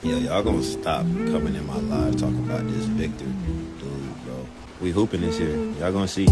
Yeah, y'all gonna stop coming in my live talking about this Victor dude, bro. We hooping this year. Y'all gonna see.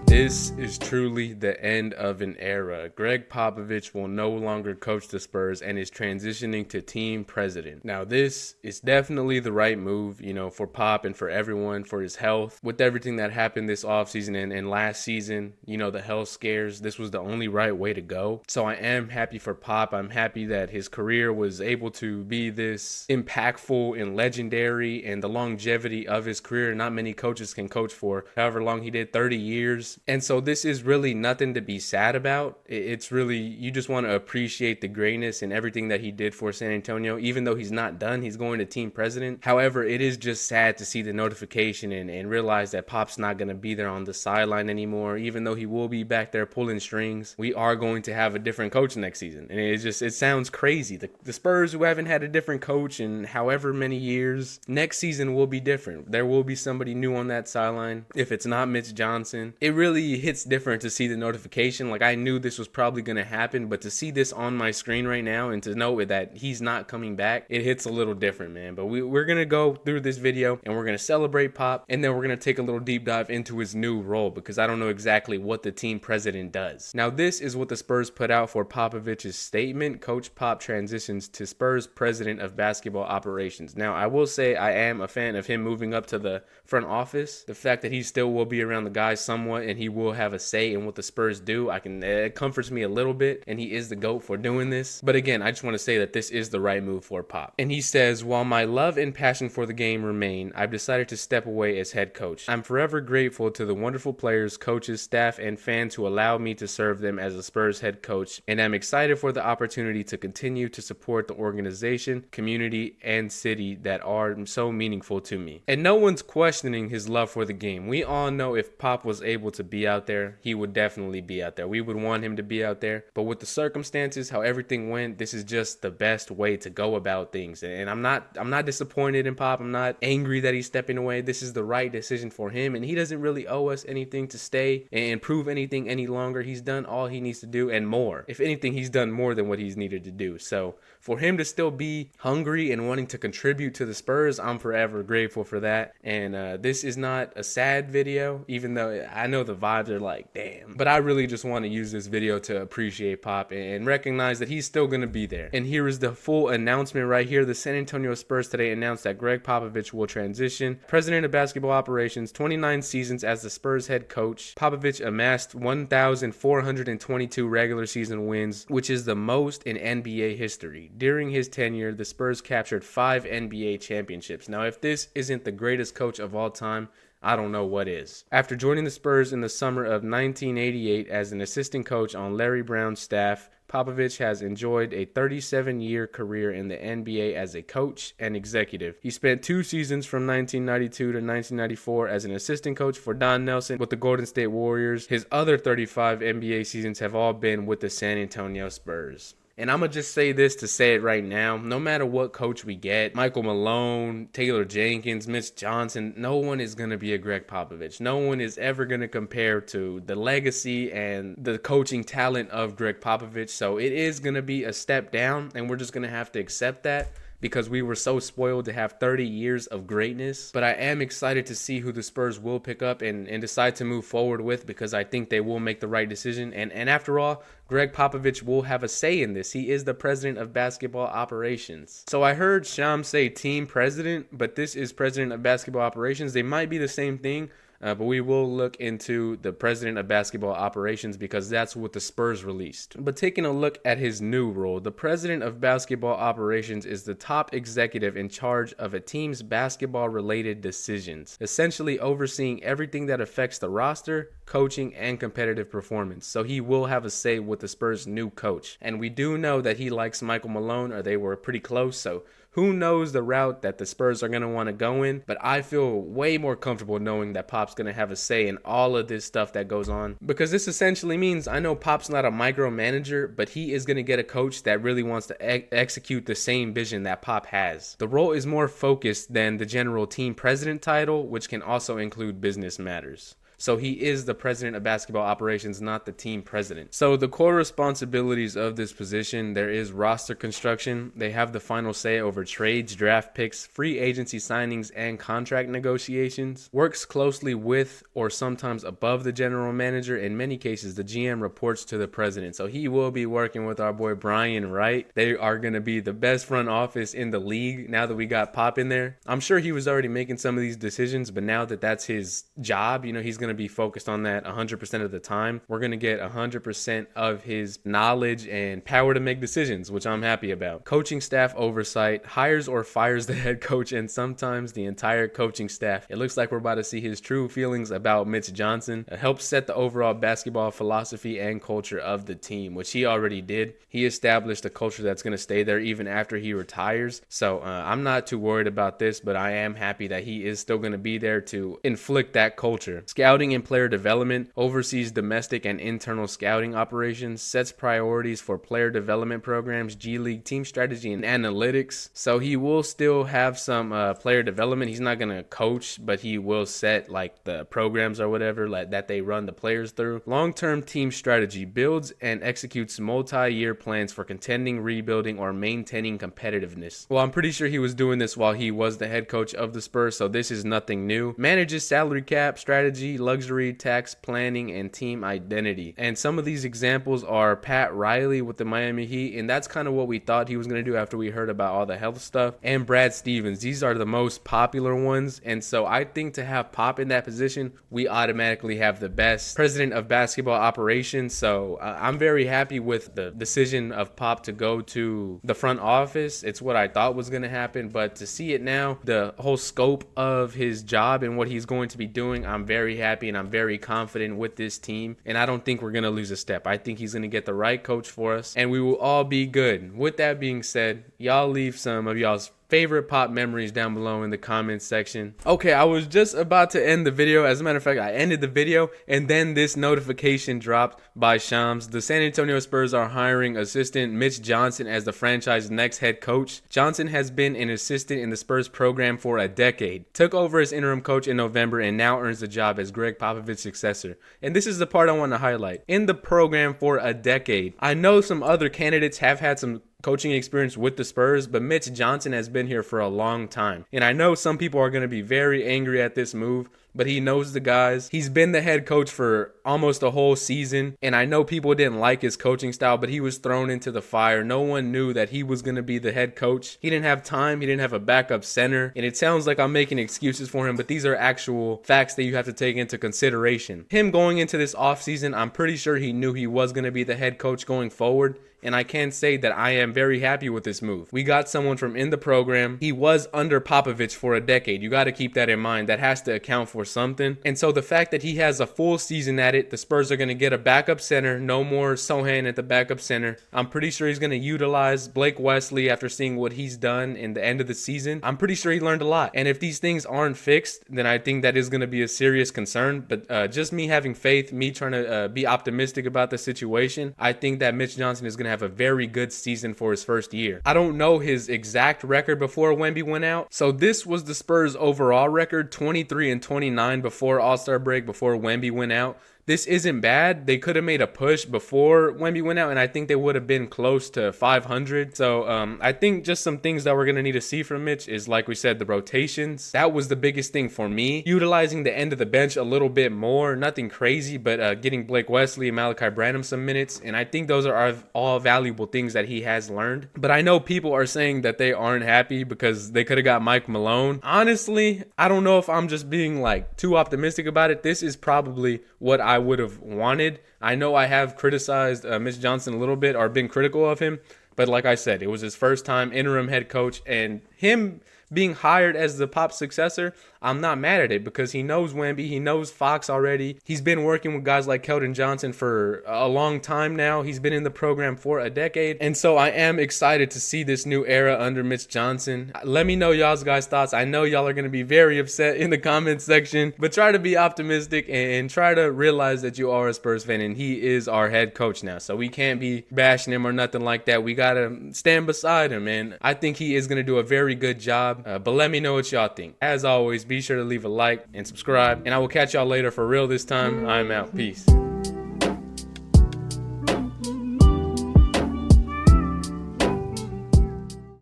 This is truly the end of an era. Greg Popovich will no longer coach the Spurs and is transitioning to team president. Now, this is definitely the right move, for Pop and for everyone, for his health. With everything that happened this offseason and last season, the health scares, this was the only right way to go. So I am happy for Pop. I'm happy that his career was able to be this impactful and legendary, and the longevity of his career. Not many coaches can coach for however long he did, 30 years. And so this is really nothing to be sad about. It's really, you just want to appreciate the greatness and everything that he did for San Antonio. Even though he's not done, he's going to team president. However, it is just sad to see the notification and realize that Pop's not going to be there on the sideline anymore. Even though he will be back there pulling strings, we are going to have a different coach next season. And it sounds crazy. The Spurs, who haven't had a different coach in however many years, next season will be different. There will be somebody new on that sideline. If it's not Mitch Johnson, it really hits different to see the notification. Like, I knew this was probably going to happen, but to see this on my screen right now and to know that he's not coming back, it hits a little different, man. But we're going to go through this video and we're going to celebrate Pop, and then we're going to take a little deep dive into his new role, because I don't know exactly what the team president does. Now, this is what the Spurs put out for Popovich's statement. Coach Pop transitions to Spurs president of basketball operations. Now, I will say I am a fan of him moving up to the front office. The fact that he still will be around the guys somewhat and he will have a say in what the Spurs do, it comforts me a little bit, and he is the GOAT for doing this. But again, I just want to say that this is the right move for Pop. And he says, while my love and passion for the game remain, I've decided to step away as head coach. I'm forever grateful to the wonderful players, coaches, staff, and fans who allowed me to serve them as a Spurs head coach, and I'm excited for the opportunity to continue to support the organization, community, and city that are so meaningful to me. And no one's questioning his love for the game. We all know if Pop was able to be out there, he would definitely be out there. We would want him to be out there. But with the circumstances, how everything went, this is just the best way to go about things. And I'm not disappointed in Pop. I'm not angry that he's stepping away. This is the right decision for him, and he doesn't really owe us anything to stay and prove anything any longer. He's done all he needs to do and more. If anything, he's done more than what he's needed to do. So for him to still be hungry and wanting to contribute to the Spurs, I'm forever grateful for that. And this is not a sad video, even though I know the vibes are like, damn. But I really just want to use this video to appreciate Pop and recognize that he's still going to be there. And here is the full announcement right here. The San Antonio Spurs today announced that Greg Popovich will transition president of basketball operations, 29 seasons as the Spurs head coach. Popovich amassed 1,422 regular season wins, which is the most in NBA history. During his tenure, the Spurs captured 5 NBA championships. Now, if this isn't the greatest coach of all time, I don't know what is. After joining the Spurs in the summer of 1988 as an assistant coach on Larry Brown's staff, Popovich has enjoyed a 37-year career in the NBA as a coach and executive. He spent 2 seasons from 1992 to 1994 as an assistant coach for Don Nelson with the Golden State Warriors. His other 35 NBA seasons have all been with the San Antonio Spurs. And I'm going to just say this to say it right now. No matter what coach we get, Michael Malone, Taylor Jenkins, Mitch Johnson, no one is going to be a Greg Popovich. No one is ever going to compare to the legacy and the coaching talent of Greg Popovich. So it is going to be a step down, and we're just going to have to accept that, because we were so spoiled to have 30 years of greatness. But I am excited to see who the Spurs will pick up and decide to move forward with, because I think they will make the right decision. And after all, Greg Popovich will have a say in this. He is the president of basketball operations. So I heard Sham say team president, but this is president of basketball operations. They might be the same thing. But we will look into the president of basketball operations, because that's what the Spurs released. But taking a look at his new role, the president of basketball operations is the top executive in charge of a team's basketball-related decisions, essentially overseeing everything that affects the roster, coaching, and competitive performance. So he will have a say with the Spurs' new coach. And we do know that he likes Michael Malone, or they were pretty close, so who knows the route that the Spurs are going to want to go in. But I feel way more comfortable knowing that Pop's going to have a say in all of this stuff that goes on, because this essentially means, I know Pop's not a micromanager, but he is going to get a coach that really wants to execute the same vision that Pop has. The role is more focused than the general team president title, which can also include business matters. So he is the president of basketball operations, not the team president. So the core responsibilities of this position, there is roster construction. They have the final say over trades, draft picks, free agency signings, and contract negotiations. Works closely with or sometimes above the general manager. In many cases, the GM reports to the president. So he will be working with our boy Brian Wright. They are going to be the best front office in the league now that we got Pop in there. I'm sure he was already making some of these decisions, but now that that's his job, he's going to be focused on that 100% of the time. We're going to get 100% of his knowledge and power to make decisions, which I'm happy about. Coaching staff oversight, hires or fires the head coach and sometimes the entire coaching staff. It looks like we're about to see his true feelings about Mitch Johnson. It helps set the overall basketball philosophy and culture of the team, which he already did. He established a culture that's going to stay there even after he retires. So I'm not too worried about this, but I am happy that he is still going to be there to inflict that culture. Scouting and player development, oversees domestic and internal scouting operations, sets priorities for player development programs, G League team strategy, and analytics. So he will still have some player development. He's not going to coach, but he will set like the programs or whatever that they run the players through. Long-term team strategy, builds and executes multi-year plans for contending, rebuilding, or maintaining competitiveness. Well, I'm pretty sure he was doing this while he was the head coach of the Spurs, so this is nothing new. Manages salary cap, strategy, luxury, tax planning, and team identity. And some of these examples are Pat Riley with the Miami Heat, and that's kind of what we thought he was going to do after we heard about all the health stuff, and Brad Stevens. These are the most popular ones, and so I think to have Pop in that position, we automatically have the best president of basketball operations. So I'm very happy with the decision of Pop to go to the front office. It's what I thought was going to happen, but to see it now, the whole scope of his job and what he's going to be doing, I'm very happy and I'm very confident with this team, and I don't think we're going to lose a step. I think he's going to get the right coach for us, and we will all be good. With that being said, y'all leave some of y'all's favorite Pop memories down below in the comments section. Okay, I was just about to end the video. As a matter of fact, I ended the video and then this notification dropped by Shams. The San Antonio Spurs are hiring assistant Mitch Johnson as the franchise's next head coach. Johnson has been an assistant in the Spurs program for a decade. Took over as interim coach in November and now earns the job as Greg Popovich's successor. And this is the part I want to highlight. In the program for a decade. I know some other candidates have had some coaching experience with the Spurs, but Mitch Johnson has been here for a long time. And I know some people are going to be very angry at this move, but he knows the guys. He's been the head coach for almost a whole season, and I know people didn't like his coaching style, but he was thrown into the fire. No one knew that he was going to be the head coach. He didn't have time. He didn't have a backup center, and it sounds like I'm making excuses for him, but these are actual facts that you have to take into consideration. Him going into this offseason, I'm pretty sure he knew he was going to be the head coach going forward, and I can say that I am very happy with this move. We got someone from in the program. He was under Popovich for a decade. You got to keep that in mind. That has to account for something. And so the fact that he has a full season at it, the Spurs are going to get a backup center. No more Sohan at the backup center. I'm pretty sure he's going to utilize Blake Wesley after seeing what he's done in the end of the season. I'm pretty sure he learned a lot. And if these things aren't fixed, then I think that is going to be a serious concern. But just me having faith, me trying to be optimistic about the situation, I think that Mitch Johnson is going to have a very good season for his first year. I don't know his exact record before Wemby went out. So this was the Spurs overall record, 23-29 before All-Star break, before Wemby went out. This isn't bad. They could have made a push before Wemby went out, and I think they would have been close to 500. So I think just some things that we're going to need to see from Mitch is, like we said, the rotations. That was the biggest thing for me. Utilizing the end of the bench a little bit more. Nothing crazy, but getting Blake Wesley and Malachi Branham some minutes. And I think those are all valuable things that he has learned. But I know people are saying that they aren't happy because they could have got Mike Malone. Honestly, I don't know if I'm just being like too optimistic about it. This is probably what I would have wanted. I know I have criticized Mitch Johnson a little bit or been critical of him, but like I said, it was his first time interim head coach, and him being hired as the Pop successor, I'm not mad at it because he knows Wemby, he knows Fox already. He's been working with guys like Keldon Johnson for a long time now. He's been in the program for a decade. And so I am excited to see this new era under Mitch Johnson. Let me know y'all's guys' thoughts. I know y'all are going to be very upset in the comments section, but try to be optimistic and try to realize that you are a Spurs fan and he is our head coach now. So we can't be bashing him or nothing like that. We got to stand beside him, and I think he is going to do a very good job. But let me know what y'all think. As always, be sure to leave a like and subscribe, and I will catch y'all later. For real this time, I'm out. Peace.